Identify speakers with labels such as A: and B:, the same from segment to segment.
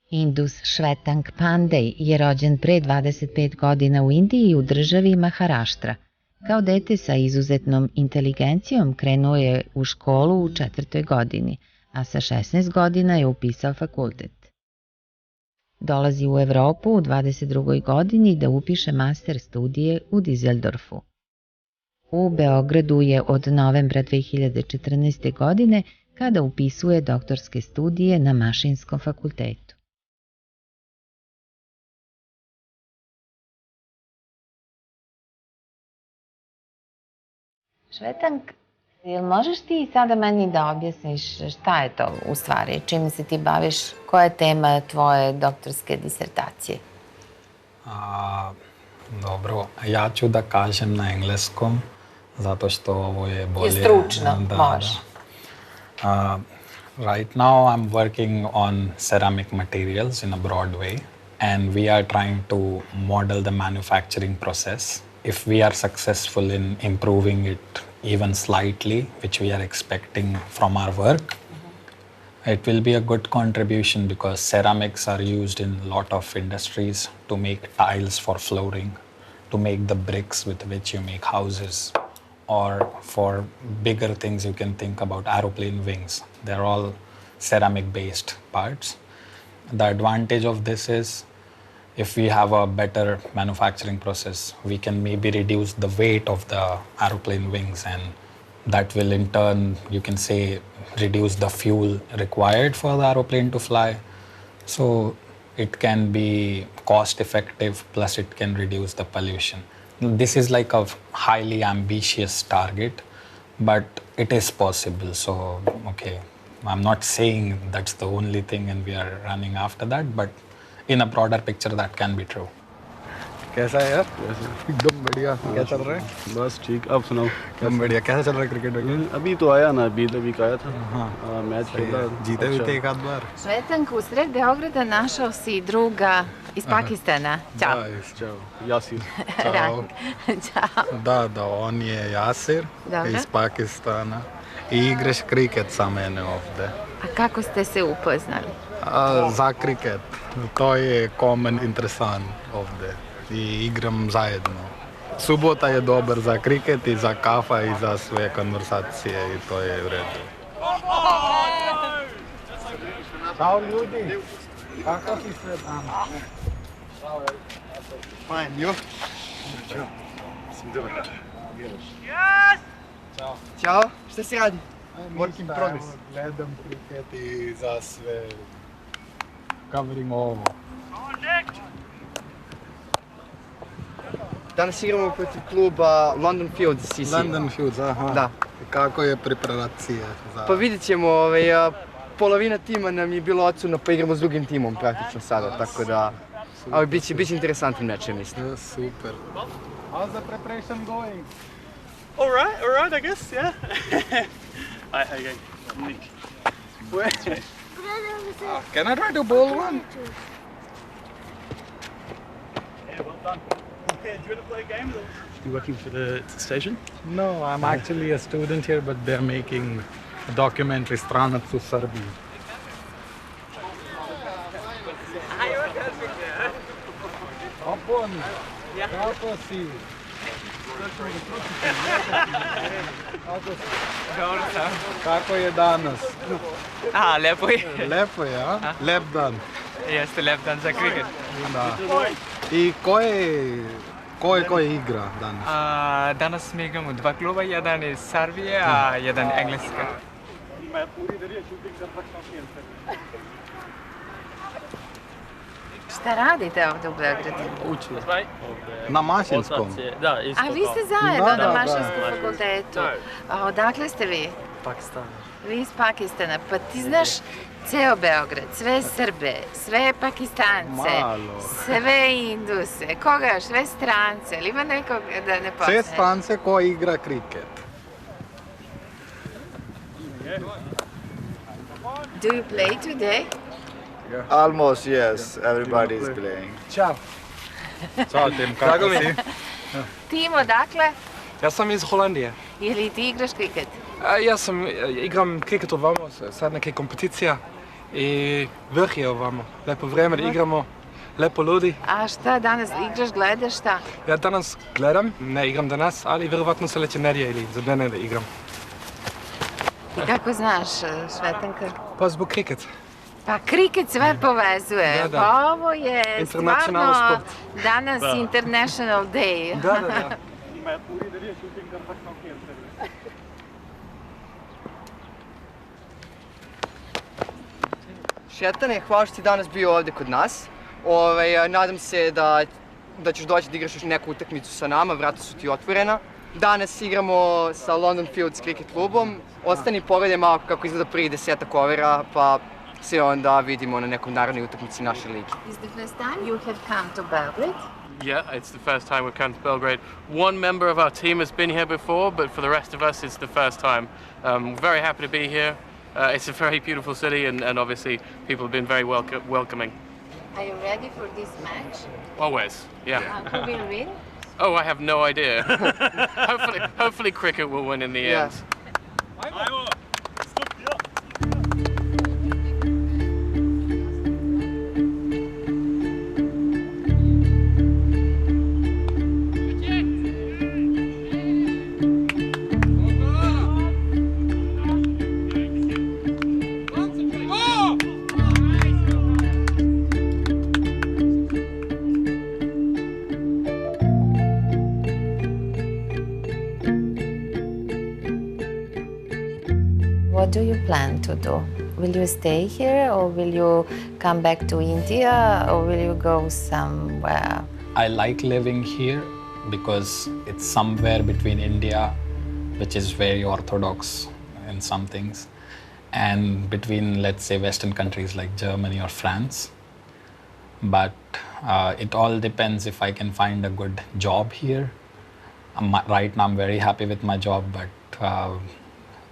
A: Indus Švetank Pandej je rođen pre 25 godina u Indiji u državi Maharaštra. Kao dete sa izuzetnom inteligencijom krenuo je u školu u 4. godini, a sa 16 godina je upisao fakultet. Dolazi u Evropu u 22. godini da upiše master studije u Dizeldorfu. U Beogradu je od novembra 2014. godine kada upisuje doktorske studije na Mašinskom fakultetu. Švetank, jel možeš ti sada meni da objasniš šta je to u stvari, čime se ti baviš, koja je tema tvoje doktorske disertacije?
B: Dobro, ja ću da kažem na engleskom, zato što ovo je bolje.
A: Je stručno, može.
B: Right now I'm working on ceramic materials in a broad way, and we are trying to model the manufacturing process. If we are successful in improving it even slightly, which we are expecting from our work, it will be a good contribution because ceramics are used in a lot of industries to make tiles for flooring, to make the bricks with which you make houses, or for bigger things you can think about aeroplane wings. They're all ceramic-based parts. The advantage of this is if we have a better manufacturing process, we can maybe reduce the weight of the aeroplane wings, and that will in turn, you can say, reduce the fuel required for the aeroplane to fly. So it can be cost effective, plus it can reduce the pollution. This is like a highly ambitious target, but it is possible. So, okay, I'm not saying that's the only thing and we are running after that, but in a broader picture that can be true.
C: कैसा है यार? एकदम बढ़िया। क्या चल रहा है? बस ठीक। आप सुनाओ। एकदम बढ़िया। कैसा चल रहा है क्रिकेट वगैरह? अभी तो आया ना, अभी आया था। हाँ, मैच खेला। जीते भी थे एक आध बार।
A: Švetank, u sred Beograda našao si druga iz Pakistana. Ćao.
C: Ćao. Jasir.
A: Ćao.
B: Da, on je Jasir iz Pakistana i igraš kriket sa mene ovde.
A: A kako ste se upoznali?
B: Za kriket. To je common interesant ovde. I igram zajedno. Subota je dobar za kriket i za kafa i za sve konversacije i to je u redu. Ćao ljudi, kako si sve danas?
C: Fine, you?
B: Ćao.
C: Yes! Ćao, šta si radi? Work in progress.
B: Gledam kriket i za sve covering ovo.
C: Danas igramo protiv kluba London Fields CC.
B: London Fields, aha.
C: Da.
B: Kako je preparacija?
C: Pa vidjet ćemo, polovina tima nam je bilo odsutno, pa igramo s drugim timom praktično sada, tako da... Ali bit će interesantan meč, mislim.
B: Super. How's the preparation going?
D: All right, I guess, yeah. Hi, how you going? Nick.
B: Can I try to bowl one?
D: Yeah, well done. Okay, do you want to play a game? You working for the station?
B: No, I'm actually a student here, but they're making a documentary, Stranac u Srbiji. Opon, kako si? Kako je danas?
E: Lepo je.
B: Lepo je, a? Lep dan.
E: Jeste lep dan za kriket.
B: Da. I ko je igra danas?
E: Danas mi igramo dva kluba, jedan iz Srbije, a jedan engleska.
A: Šta radite ovdje u Beogradu?
B: Učim. Na Mašinskom.
A: A vi ste zajedno na Mašinskom fakultetu. A odakle ste vi?
E: Pakistan.
A: Vi iz Pakistana. Pa ti znaš ceo Beograd, sve Srbe, sve Pakistance, sve Induse, koga još, sve strance, ili ima nekog da ne poznaje?
B: Sve strance koji igra kriket.
A: Do you play today?
F: Almost, yes. Everybody is playing.
B: Ćao. Ćao Tim, kako si?
A: Tim, odakle?
G: Ja sam iz Holandije.
A: Ili ti igraš kriket?
G: Ja igram kriket ovamo, sad neke kompeticija
E: i vrh je ovamo. Lepo vreme da igramo, lepo ljudi.
A: A šta danas igraš, gledaš šta?
E: Ja danas gledam, ne igram danas, ali vjerovatno sljedeće nedjelje ili za dane da igram.
A: I kako znaš Švetanka?
E: Pa zbog kriket.
A: Pa kriket sve povezuje.
E: Da.
A: Pa ovo je
E: Internacionalno
A: stvarno
E: sport.
A: danas International Day.
E: Da.
G: Šetane, hvala što si danas bio ovdje kod nas. Nadam se da ćeš doći da igraš još neku utakmicu sa nama, vrata su ti otvorena. Danas igramo sa London Fields Cricket klubom. Ostani pogledaj malo kako izgleda prvi 10 overa, pa se onda vidimo na nekom narednoj utakmici naše lige.
A: Is the first time you have come to Belgrade?
H: Yeah, it's the first time we've come to Belgrade. One member of our team has been here before, but for the rest of us, it's the first time. We're very happy to be here. It's a very beautiful city, and obviously people have been very welcoming.
A: Are you ready for this match?
H: Always, yeah.
A: Who will win?
H: Oh, I have no idea. hopefully cricket will win in the end.
A: What do you plan to do? Will you stay here or will you come back to India or will you go somewhere?
B: I like living here because it's somewhere between India, which is very orthodox in some things, and between, let's say, Western countries like Germany or France. But it all depends if I can find a good job here. Right now I'm very happy with my job, but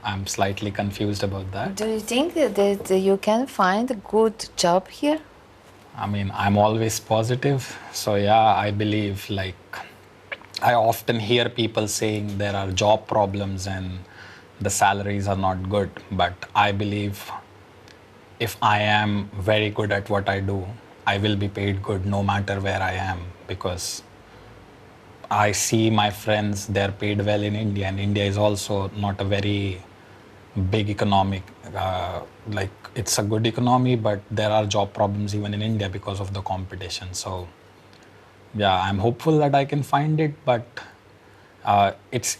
B: I'm slightly confused about that.
A: Do you think that you can find a good job here?
B: I mean, I'm always positive. So yeah, I believe, like, I often hear people saying there are job problems and the salaries are not good. But I believe if I am very good at what I do, I will be paid good no matter where I am, because I see my friends, they're paid well in India, and India is also not a very big economic, like it's a good economy, but there are job problems even in India because of the competition. So yeah, I'm hopeful that I can find it, but it's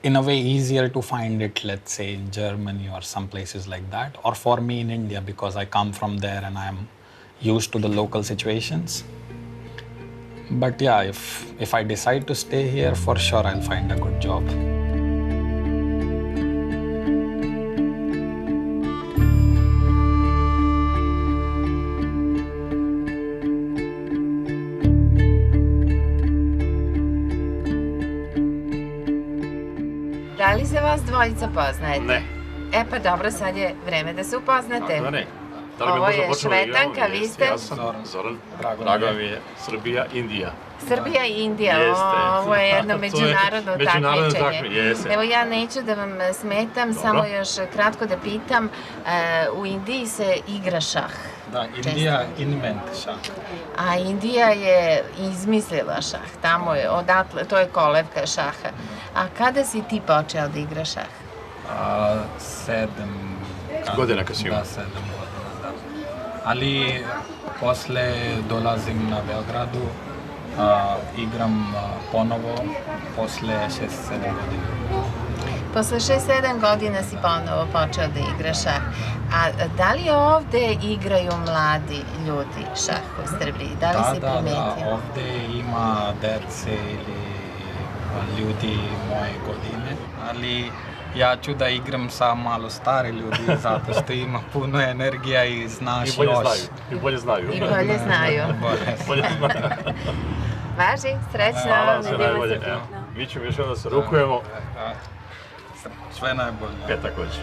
B: in a way easier to find it, let's say, in Germany or some places like that, or for me in India, because I come from there and I'm used to the local situations. But yeah, if I decide to stay here, for sure I'll find a good job.
A: Da li se vas dvojica poznajete?
H: Ne.
A: E pa dobro, sad je vreme da se upoznate.
I: Ne.
A: Ovo je Švetanka, vi ste?
I: Ja sam Zoran, drago mi je, Srbija, Indija.
A: Srbija i Indija,
I: Jeste.
A: ovo je jedno međunarodno takmičenje.
I: Jeste.
A: Evo ja neću da vam smetam, samo još kratko da pitam, u Indiji se igra šah.
B: Da, Indija invent šah.
A: A Indija je izmislila šah, tamo je, odatle, to je kolevka šaha. A kada si ti počeo da igraš šah?
B: 7
I: godina kad si imao.
B: Da, 7 godina, da. Ali posle dolazim na Beogradu, igram ponovo posle 6-7 godina.
A: Posle 6-7 godina si ponovo počeo da igraš šah. A da li ovde igraju mladi ljudi šah u Srbiji? Da li si primetio?
B: Da, ovde ima dece ili ljudi moje godine, ali ja ću da igram sa malo stari ljudi, zato što ima puno energija i znaš još.
I: I bolje znaju.
A: I bolje znaju. Važi, srećno.
I: Hvala, sve najbolje. Mi ćemo još da se rukujemo.
B: Sve najbolje.
I: Također.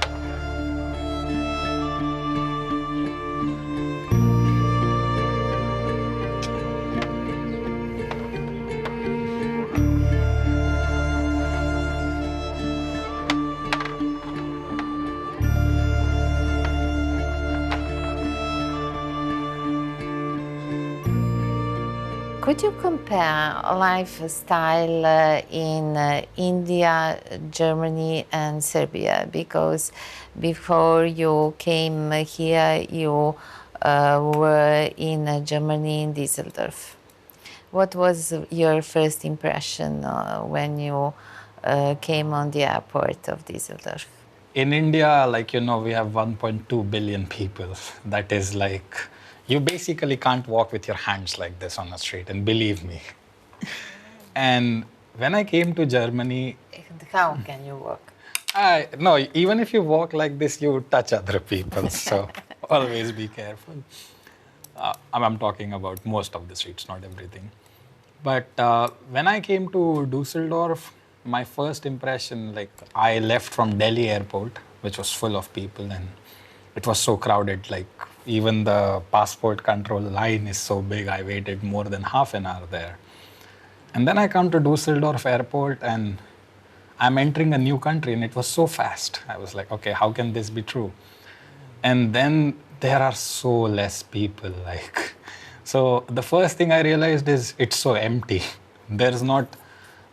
A: Could you compare lifestyle in India, Germany, and Serbia? Because before you came here, you were in Germany, in Düsseldorf. What was your first impression when you came on the airport of Düsseldorf?
B: In India, like, you know, we have 1.2 billion people. That is like, you basically can't walk with your hands like this on the street, and believe me. And when I came to Germany...
A: How can you walk?
B: No, even if you walk like this, you touch other people, so always be careful. I'm talking about most of the streets, not everything. But when I came to Düsseldorf, my first impression, like, I left from Delhi airport, which was full of people, and it was so crowded, like, even the passport control line is so big, I waited more than half an hour there. And then I come to Düsseldorf airport, and I'm entering a new country, and it was so fast. I was like, okay, how can this be true? And then there are so less people, like, so the first thing I realized is it's so empty. There's not,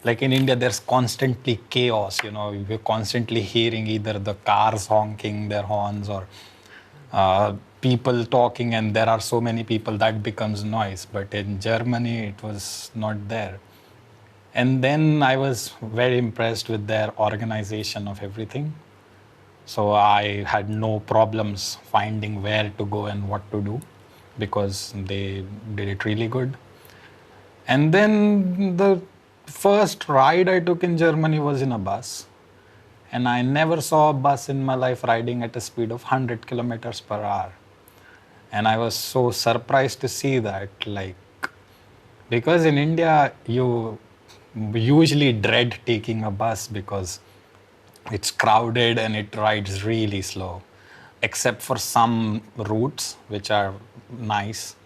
B: like in India, there's constantly chaos, you know, we're constantly hearing either the cars honking their horns or people talking, and there are so many people that becomes noise. But in Germany, it was not there. And then I was very impressed with their organization of everything. So I had no problems finding where to go and what to do, because they did it really good. And then the first ride I took in Germany was in a bus. And I never saw a bus in my life riding at a speed of 100 kilometers per hour. And I was so surprised to see that, like, because in India, you usually dread taking a bus because it's crowded and it rides really slow, except for some routes which are nice.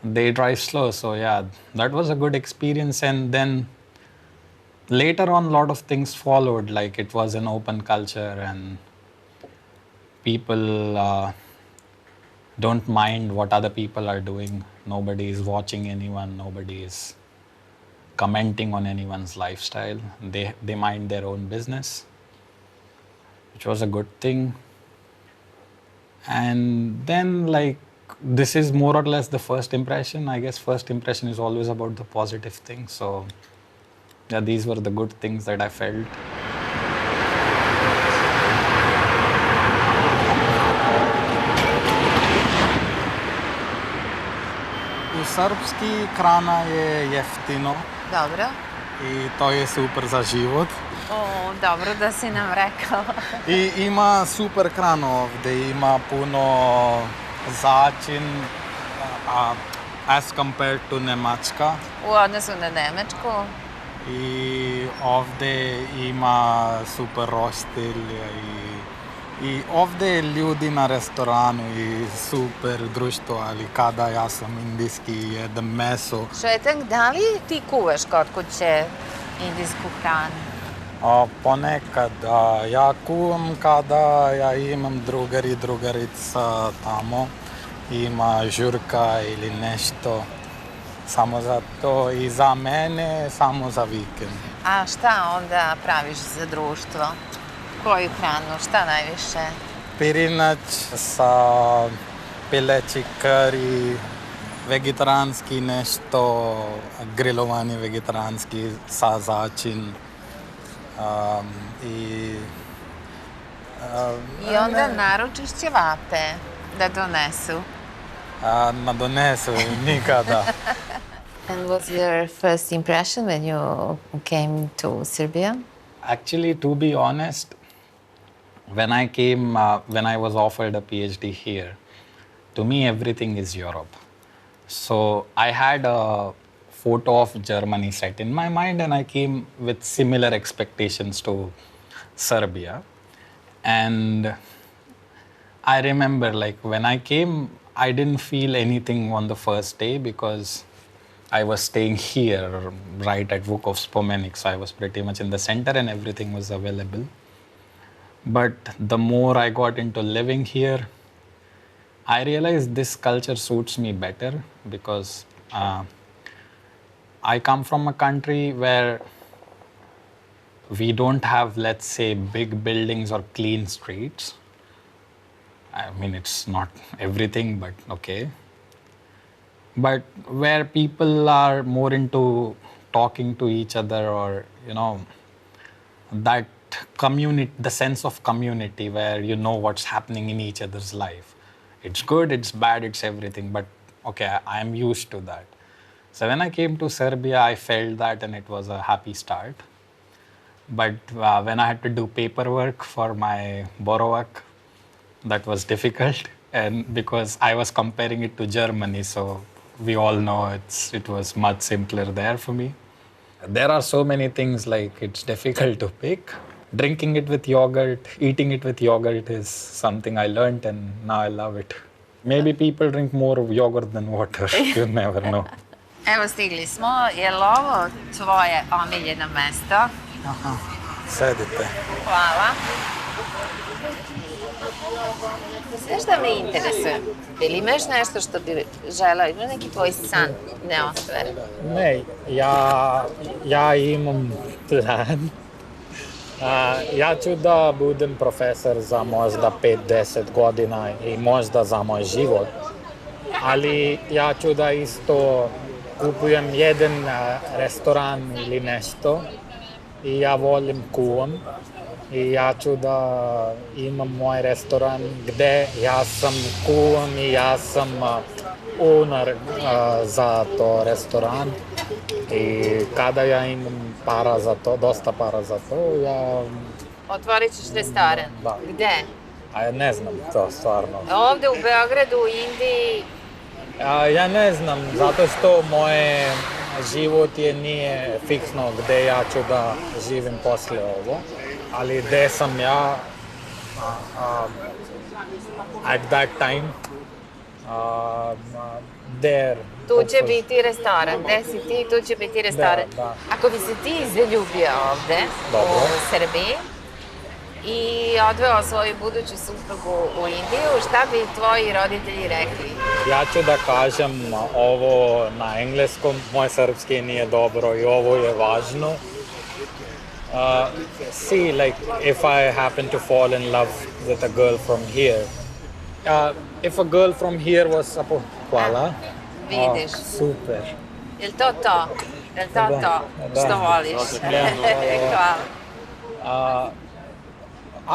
B: They drive slow, so yeah, that was a good experience. And then later on, a lot of things followed, like it was an open culture and people don't mind what other people are doing. Nobody is watching anyone, nobody is commenting on anyone's lifestyle. They mind their own business, which was a good thing. And then, like, this is more or less the first impression. I guess first impression is always about the positive things. So yeah, these were the good things that I felt.
J: Srpski hrana je jeftino.
A: Dobro.
J: I to je super za život.
A: O, dobro da si nam rekao.
J: I ima super hranu ovde, ima puno začin as compared to Nemačka.
A: U odnosu na Nemačku.
J: I ovde ima super roštilj i ovde ljudi na restoranu i super društvo, ali kada ja sam indijski i jedem meso.
A: Švetank, da li ti kuvaš kod kuće indijsku hranu?
J: Ponekad. Ja kuvam kada ja imam drugar i drugarica tamo. Ima žurka ili nešto. Samo za to i za mene, samo za vikend.
A: A šta onda praviš za društvo? Koju hranu? Šta najviše?
J: Pirinač sa pileći kari, vegetarijanski nešto, grilovani vegetarijanski sa začin.
A: I onda naručiš ćevape da donesu?
J: Ne donesu nikada.
A: And was your first impression when you came to Serbia?
B: Actually, to be honest, when I came, when I was offered a PhD here, to me everything is Europe. So I had a photo of Germany set in my mind, and I came with similar expectations to Serbia. And I remember, like, when I came, I didn't feel anything on the first day because I was staying here, right at Vukov Spomenik, so I was pretty much in the center and everything was available. But the more I got into living here, I realized this culture suits me better because I come from a country where we don't have, let's say, big buildings or clean streets. I mean, it's not everything, but okay. But where people are more into talking to each other, or, you know, that community, the sense of community where you know what's happening in each other's life. It's good, it's bad, it's everything, but okay, I'm used to that. So when I came to Serbia, I felt that, and it was a happy start. But when I had to do paperwork for my boravak, that was difficult, and because I was comparing it to Germany, so we all know it was much simpler there for me. There are so many things, like it's difficult to pick. Drinking it with yogurt, eating it with yogurt is something I learned, and now I love it. Maybe people drink more of yogurt than water, you never know.
K: Evo, stigli smo. Je li ovo tvoje omiljeno mesto?
J: Aha, sedite.
K: Hvala. Sve što me interesuje, ili imaš nešto što bi želeo, ima neki tvoj san neostvaren?
J: Ne, ja imam plan. Ja ću da budem profesor za možda 5-10 godina i možda za moj život, ali ja ću da isto kupujem jedan restoran ili nešto i ja volim kuvam i ja ću da imam moj restoran gde ja sam kuvam i ja sam owner za to restoran i kada ja imam para za to, dosta para za to, ja...
K: Otvorit ćeš restoran?
J: Da.
K: Gde?
J: A ja ne znam to stvarno.
K: Ovde u Beogradu, u Indiji?
J: Ja ne znam, zato što moje život nije fiksno gde ja ću da živim posle ovo, ali gde sam ja at that time, there.
K: Tu će biti restoran, gde si ti, tu će biti restoran.
J: Da.
K: Ako bi se ti zaljubio ovde, u Srbiji, i odveo svoju buduću suprugu u Indiju, šta bi tvoji roditelji rekli?
J: Ja ću da kažem ovo na engleskom, moj srpski nije dobro i ovo je važno. See, like, if I happen to fall in love with a girl from here, if a girl from here was supposed... Hvala.
K: Vidiš.
J: Super.
K: Je li to to? Je li to što voliš?
J: Hvala.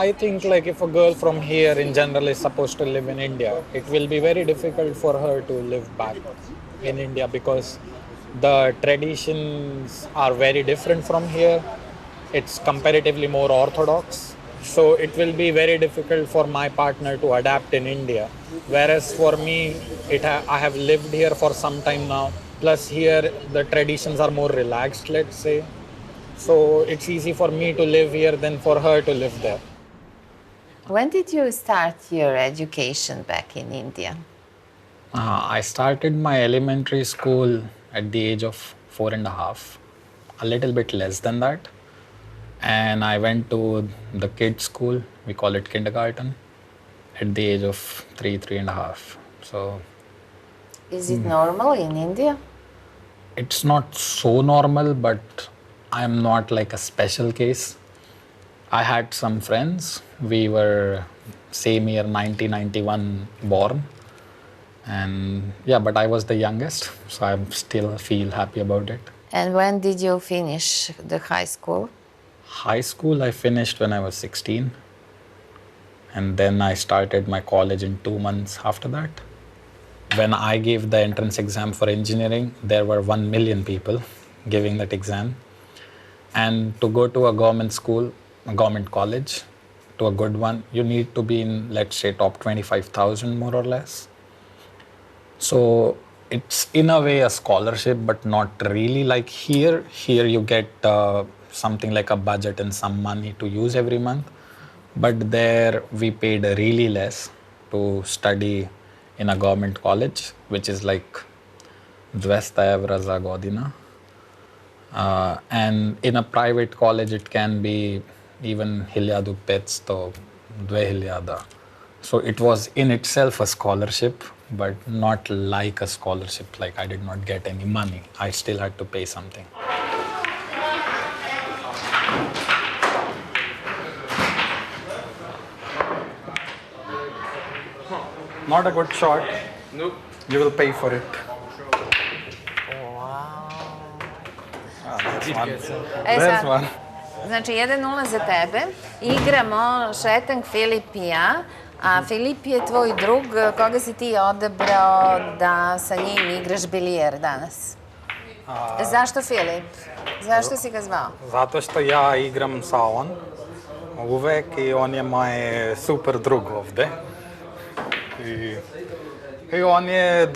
J: I think, like, if a girl from here in general is supposed to live in India, it will be very difficult for her to live back in India because the traditions are very different from here. It's comparatively more orthodox. So it will be very difficult for my partner to adapt in India. Whereas for me, I have lived here for some time now. Plus here, the traditions are more relaxed, let's say. So it's easy for me to live here than for her to live there.
K: When did you start your education back in India?
B: I started my elementary school at the age of 4.5, a little bit less than that. And I went to the kids' school, we call it kindergarten, at the age of 3.5. So,
K: is it normal in India?
B: It's not so normal, but I'm not like a special case. I had some friends. We were same year, 1991 born. And yeah, but I was the youngest, so I still feel happy about it.
K: And when did you finish the high school?
B: High school I finished when I was 16. And then I started my college in 2 months after that. When I gave the entrance exam for engineering, there were 1 million people giving that exam. And to go to a government school, a government college, to a good one, you need to be in, let's say, top 25,000 more or less. So it's in a way a scholarship, but not really like here. Here you get something like a budget and some money to use every month. But there we paid really less to study in a government college, which is like 200 evra za godina. And in a private college, it can be even 1500, 2000. So it was in itself a scholarship, but not like a scholarship. Like I did not get any money. I still had to pay something. Not a good shot.
E: Nope.
B: You will pay for it.
K: Wow.
B: There's one.
K: Znači, 1-0 za tebe. Igramo Švetank, Filip i ja. A Filip je tvoj drug. Koga si ti odabrao da sa njim igraš bilijer danas? Zašto Filip? Zašto si ga zvao?
J: Zato što ja igram sa on uvek i on je moj super drug ovde. I on je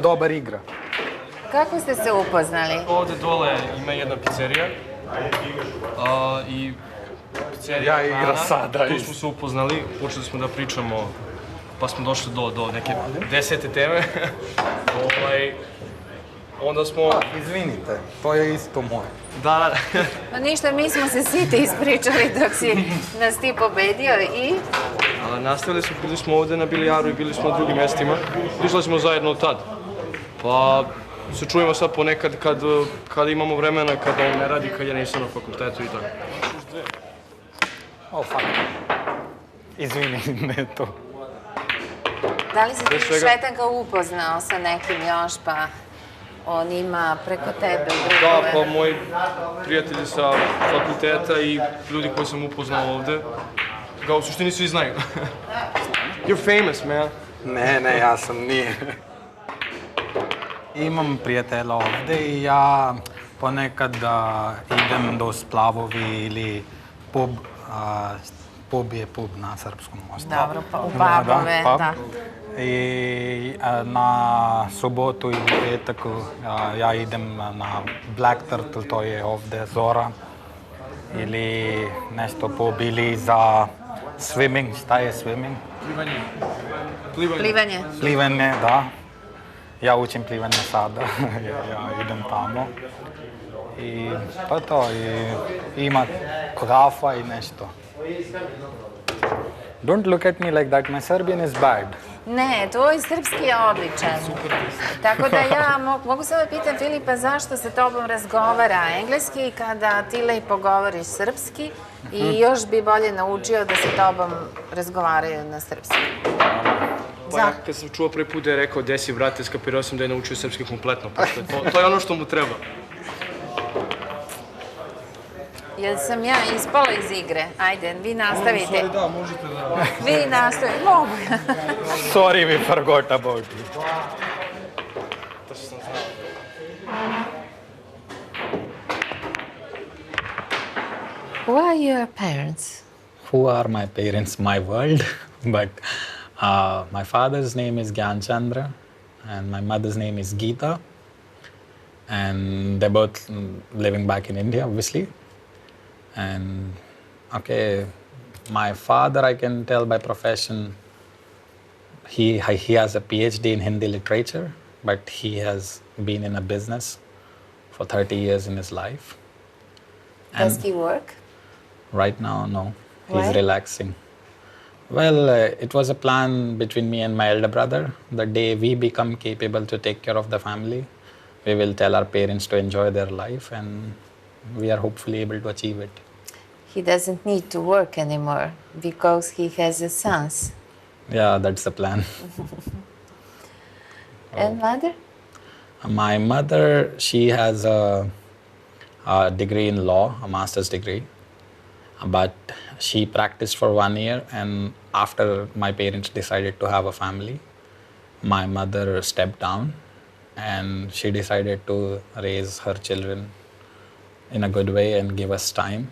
J: dobar igra.
K: Kako ste se upoznali?
E: Ovde dole ima jedna pizzerija. I pizzerija
J: Ja igram sada.
E: Tu smo se upoznali, počeli smo da pričamo, pa smo došli do neke 10. teme. Onda smo...
J: Izvinite, to je isto moje.
E: Da.
K: Pa ništa, mi smo se svi ispričali dok si nas ti pobedio i...
E: Nastavili smo, bili smo ovde na bilijaru i bili smo na drugim mestima. Izlazimo zajedno od tad. Pa se čujemo sad ponekad kad imamo vremena, kad on ne radi, kad ja nisam na fakultetu i tako.
J: Fuck. Izvini, ne to.
K: Da li si ti Švetanka upoznao sa nekim još, pa on ima preko tebe drugove?
E: Da, pa moji prijatelji sa fakulteta i ljudi koji sam upoznao ovde, ga u suštini svi znaju. You're famous, man.
J: Ne, ja sam nije. Imam prijatelja ovde i ja ponekad idem do splavovi ili pub. Pub je pub na srpskom mostu.
K: Dobro, pa u pubove, da.
J: I na subotu ili petak ja idem na Black Turtle, to je ovde Zora. Ili nešto pub ili za swimming. Šta je swimming? Plivanje, da. Ja učim plivanje sada. Ja idem tamo. I to je to. Ima kafa i nešto. Don't look at me like that. My Serbian is bad.
K: Ne, tvoj srpski je odličan. Tako da ja mogu samo pitam Filipa zašto se tobom razgovara engleski kada ti lepo govoriš srpski i još bi bolje naučio da se tobom razgovaraju na srpski.
E: Pa ja kad sam čuo prvi put da je rekao gde si brate, skapirao sam da je naučio srpski kompletno. To je ono što mu treba.
K: Jel sam ja ispala iz igre? Ajde, vi nastavite.
E: Sorry, da, možete da...
K: Vi nastavite, mogu.
J: Sorry, we forgot about you.
E: To što sam znao.
K: Who are your parents?
B: Who are my parents? My world. But my father's name is Gyanchandra and my mother's name is Geeta. And they're both living back in India, obviously. And okay, my father, I can tell by profession, he has a PhD in Hindi literature, but he has been in a business for 30 years in his life.
K: Does he work?
B: Right now, no.
K: Why?
B: He's relaxing. Well, it was a plan between me and my elder brother. The day we become capable to take care of the family, we will tell our parents to enjoy their life, and we are hopefully able to achieve it.
K: He doesn't need to work anymore because he has a son.
B: Yeah, that's the plan.
K: And mother?
B: My mother, she has a degree in law, a master's degree. But she practiced for 1 year, and after my parents decided to have a family, my mother stepped down and she decided to raise her children in a good way and give us time.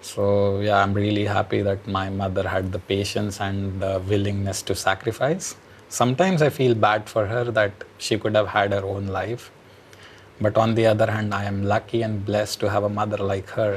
B: So yeah, I'm really happy that my mother had the patience and the willingness to sacrifice. Sometimes I feel bad for her that she could have had her own life. But on the other hand, I am lucky and blessed to have a mother like her.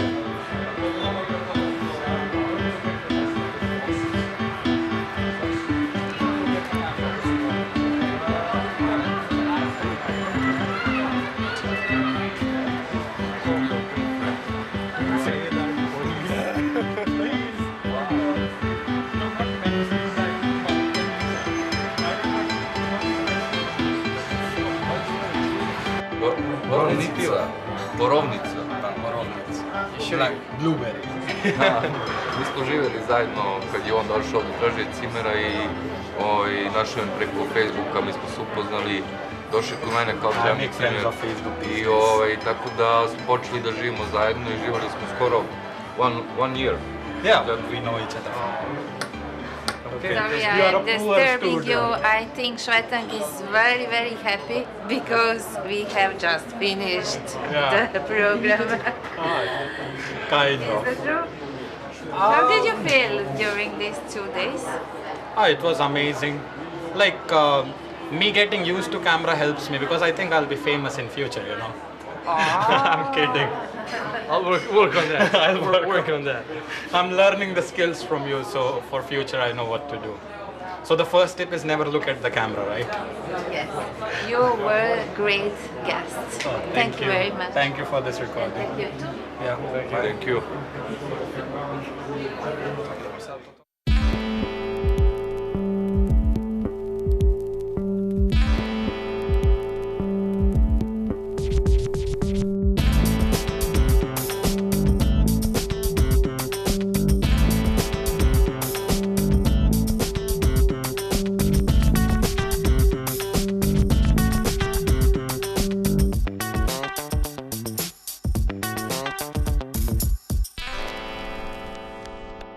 L: Borovnica. Borovnica.
J: Da, borovnica. Blueberry.
L: Mi smo živjeli zajedno kad je on došao do traže cimera i našao je preko Facebooka, mi smo se upoznali, došli kod mene kao džemni cimer i tako da smo počeli da živimo zajedno i živjeli smo skoro one year.
J: Yeah, we know each other.
K: Sorry, I'm disturbing you. I think Švetank is very, very happy because we have just finished the program.
J: Kind
K: Is
J: of.
K: that true? How did you feel during these 2 days?
J: It was amazing. Like, me getting used to camera helps me because I think I'll be famous in future, you know. I'm kidding.
E: I'll work on that. I'll work on that.
J: I'm learning the skills from you, so for future I know what to do. So the first tip is never look at the camera, right?
K: Yes. You were a great guest. Thank you very much.
J: Thank you for this recording.
K: Thank you too.
J: Yeah,
L: Thank you.